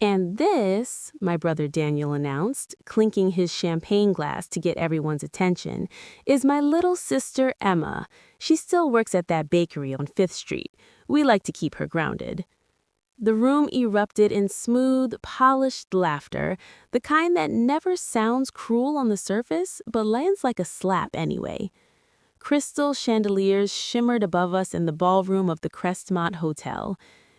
And this, my brother Daniel announced, clinking his champagne glass to get everyone's attention, is my little sister Emma. She still works at that bakery on 5th Street. We like to keep her grounded. The room erupted in smooth, polished laughter, the kind that never sounds cruel on the surface, but lands like a slap anyway. Crystal chandeliers shimmered above us in the ballroom of the Crestmont Hotel.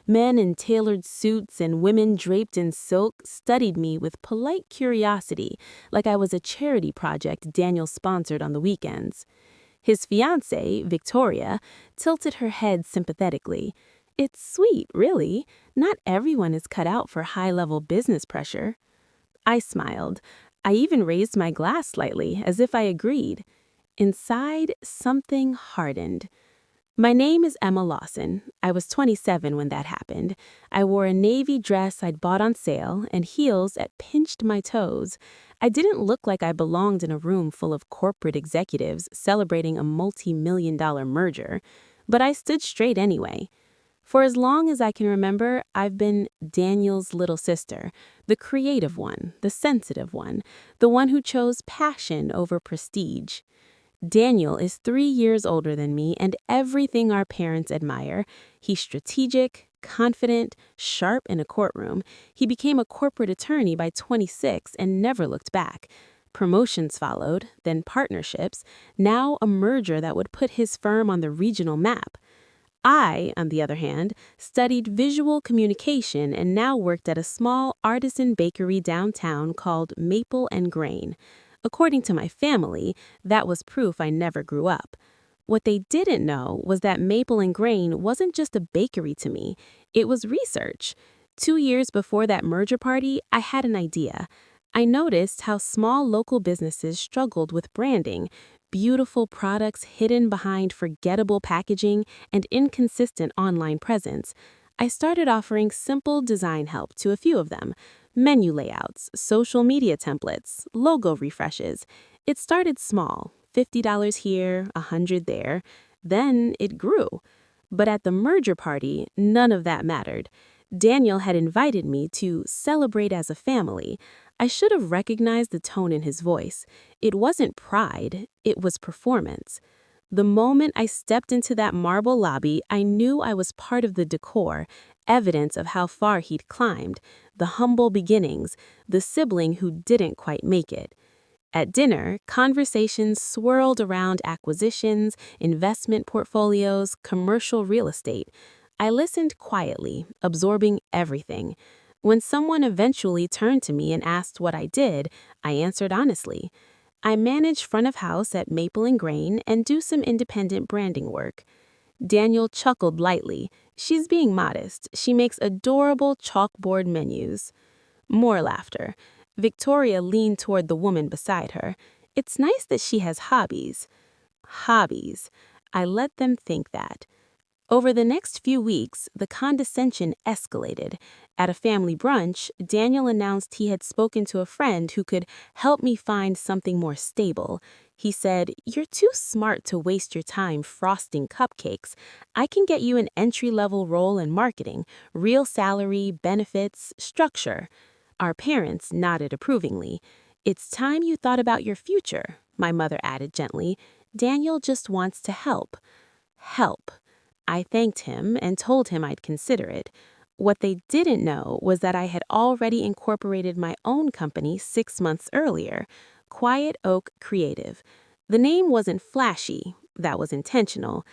Men in tailored suits and women draped in silk studied me with polite curiosity, like I was a charity project Daniel sponsored on the weekends. His fiancée, Victoria, tilted her head sympathetically. It's sweet, really. Not everyone is cut out for high-level business pressure. I smiled. I even raised my glass slightly, as if I agreed. Inside, something hardened. My name is Emma Lawson. I was 27 when that happened. I wore a navy dress I'd bought on sale and heels that pinched my toes. I didn't look like I belonged in a room full of corporate executives celebrating a multi-million-dollar merger, but I stood straight anyway. For as long as I can remember, I've been Daniel's little sister, the creative one, the sensitive one, the one who chose passion over prestige. Daniel is 3 years older than me and everything our parents admire. He's strategic, confident, sharp in a courtroom. He became a corporate attorney by 26 and never looked back. Promotions followed, then partnerships, now a merger that would put his firm on the regional map. I, on the other hand, studied visual communication and now worked at a small artisan bakery downtown called Maple and Grain. According to my family, that was proof I never grew up. What they didn't know was that Maple and Grain wasn't just a bakery to me, it was research. 2 years before that merger party, I had an idea. I noticed how small local businesses struggled with branding, beautiful products hidden behind forgettable packaging, and inconsistent online presence. I started offering simple design help to a few of them. Menu layouts, social media templates, logo refreshes. It started small, $50 here, $100 there. Then it grew. But at the merger party, none of that mattered. Daniel had invited me to celebrate as a family. I should have recognized the tone in his voice. It wasn't pride, it was performance. The moment I stepped into that marble lobby, I knew I was part of the decor, evidence of how far he'd climbed, the humble beginnings, the sibling who didn't quite make it. At dinner, conversations swirled around acquisitions, investment portfolios, commercial real estate. I listened quietly, absorbing everything. When someone eventually turned to me and asked what I did, I answered honestly. I manage front of house at Maple and Grain and do some independent branding work. Daniel chuckled lightly. She's being modest. She makes adorable chalkboard menus. More laughter. Victoria leaned toward the woman beside her. It's nice that she has hobbies. Hobbies. I let them think that. Over the next few weeks, the condescension escalated. At a family brunch, Daniel announced he had spoken to a friend who could help me find something more stable. He said, "You're too smart to waste your time frosting cupcakes. I can get you an entry-level role in marketing, real salary, benefits, structure." Our parents nodded approvingly. "It's time you thought about your future," my mother added gently. "Daniel just wants to help." Help. I thanked him and told him I'd consider it. What they didn't know was that I had already incorporated my own company 6 months earlier, Quiet Oak Creative. The name wasn't flashy, that was intentional.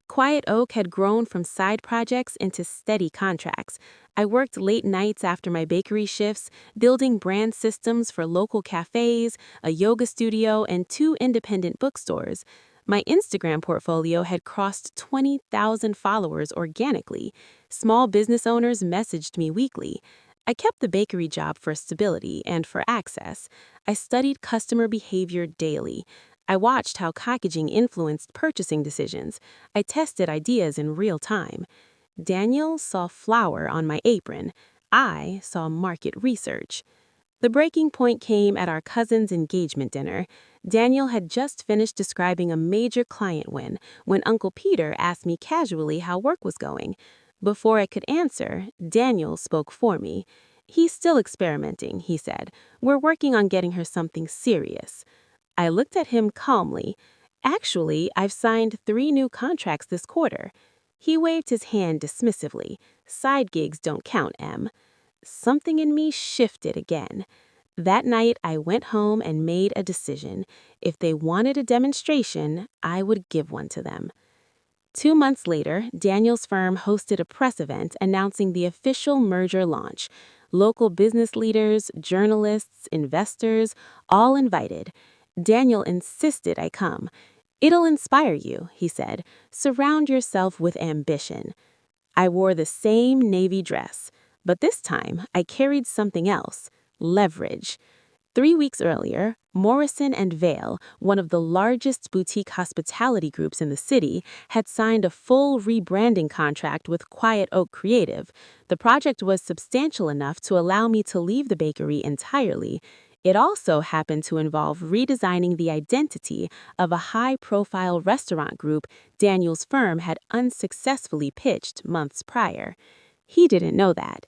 Quiet Oak had grown from side projects into steady contracts. I worked late nights after my bakery shifts, building brand systems for local cafes, a yoga studio, and 2 independent bookstores. My Instagram portfolio had crossed 20,000 followers organically. Small business owners messaged me weekly. I kept the bakery job for stability and for access. I studied customer behavior daily. I watched how packaging influenced purchasing decisions. I tested ideas in real time. Daniel saw flour on my apron. I saw market research. The breaking point came at our cousin's engagement dinner. Daniel had just finished describing a major client win when Uncle Peter asked me casually how work was going. Before I could answer, Daniel spoke for me. He's still experimenting, he said. We're working on getting her something serious. I looked at him calmly. Actually, I've signed 3 new contracts this quarter. He waved his hand dismissively. Side gigs don't count, Em. Something in me shifted again. That night, I went home and made a decision. If they wanted a demonstration, I would give one to them. 2 months later, Daniel's firm hosted a press event announcing the official merger launch. Local business leaders, journalists, investors, all invited. Daniel insisted I come. "It'll inspire you," he said. "Surround yourself with ambition." I wore the same navy dress, but this time I carried something else: leverage. 3 weeks earlier, Morrison and Vail, one of the largest boutique hospitality groups in the city, had signed a full rebranding contract with Quiet Oak Creative. The project was substantial enough to allow me to leave the bakery entirely. It also happened to involve redesigning the identity of a high-profile restaurant group Daniel's firm had unsuccessfully pitched months prior. He didn't know that.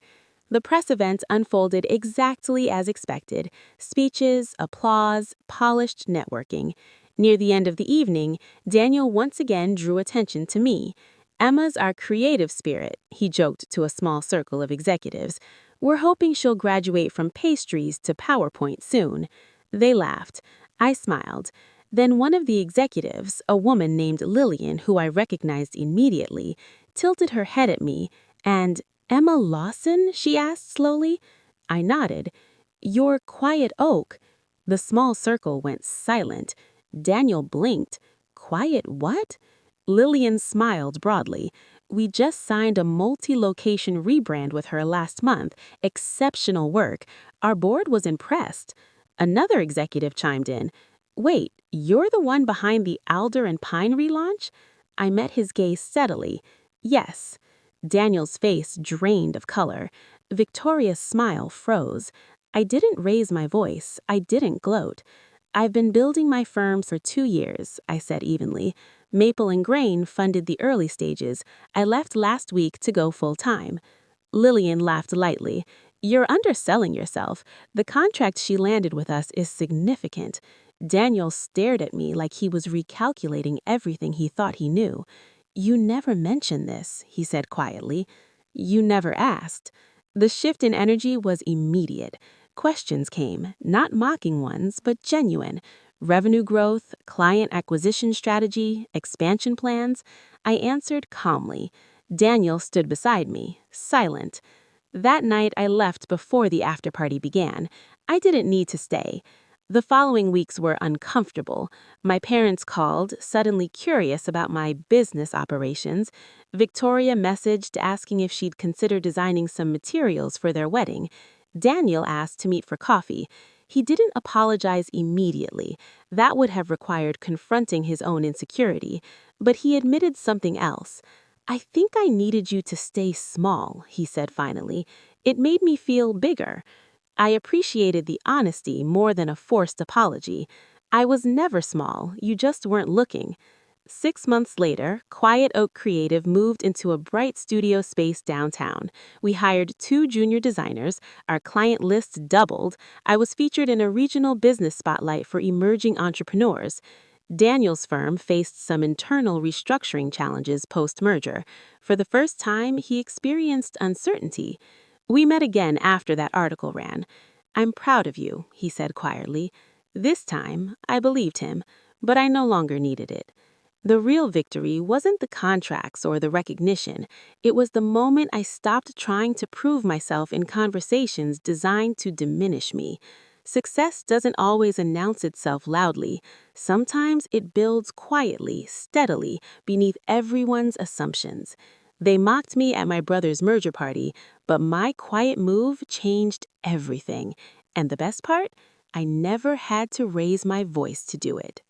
The press event unfolded exactly as expected: speeches, applause, polished networking. Near the end of the evening, Daniel once again drew attention to me. "Emma's our creative spirit," he joked to a small circle of executives. "We're hoping she'll graduate from pastries to PowerPoint soon." They laughed. I smiled. Then one of the executives, a woman named Lillian, who I recognized immediately, tilted her head at me and, "Emma Lawson?" she asked slowly. I nodded. "You're Quiet Oak." The small circle went silent. Daniel blinked. "Quiet what?" Lillian smiled broadly. "We just signed a multi-location rebrand with her last month. Exceptional work. Our board was impressed." Another executive chimed in. "Wait, you're the one behind the Alder and Pine relaunch?" I met his gaze steadily. "Yes." Daniel's face drained of color. Victoria's smile froze. I didn't raise my voice. I didn't gloat. "I've been building my firm for 2 years," I said evenly. "Maple and Grain funded the early stages. I left last week to go full-time." Lillian laughed lightly. "You're underselling yourself. The contract she landed with us is significant." Daniel stared at me like he was recalculating everything he thought he knew. "You never mentioned this," he said quietly. "You never asked." The shift in energy was immediate. Questions came, not mocking ones, but genuine. Revenue growth, client acquisition strategy, expansion plans. I answered calmly. Daniel stood beside me, silent. That night I left before the after-party began. I didn't need to stay. The following weeks were uncomfortable. My parents called, suddenly curious about my business operations. Victoria messaged asking if she'd consider designing some materials for their wedding. Daniel asked to meet for coffee. He didn't apologize immediately. That would have required confronting his own insecurity. But he admitted something else. "I think I needed you to stay small," he said finally. "It made me feel bigger." I appreciated the honesty more than a forced apology. "I was never small, you just weren't looking." 6 months later, Quiet Oak Creative moved into a bright studio space downtown. We hired 2 junior designers, our client list doubled. I was featured in a regional business spotlight for emerging entrepreneurs. Daniel's firm faced some internal restructuring challenges post-merger. For the first time, he experienced uncertainty. We met again after that article ran. "I'm proud of you," he said quietly. This time, I believed him, but I no longer needed it. The real victory wasn't the contracts or the recognition. It was the moment I stopped trying to prove myself in conversations designed to diminish me. Success doesn't always announce itself loudly. Sometimes it builds quietly, steadily, beneath everyone's assumptions. They mocked me at my brother's merger party, but my quiet move changed everything. And the best part? I never had to raise my voice to do it.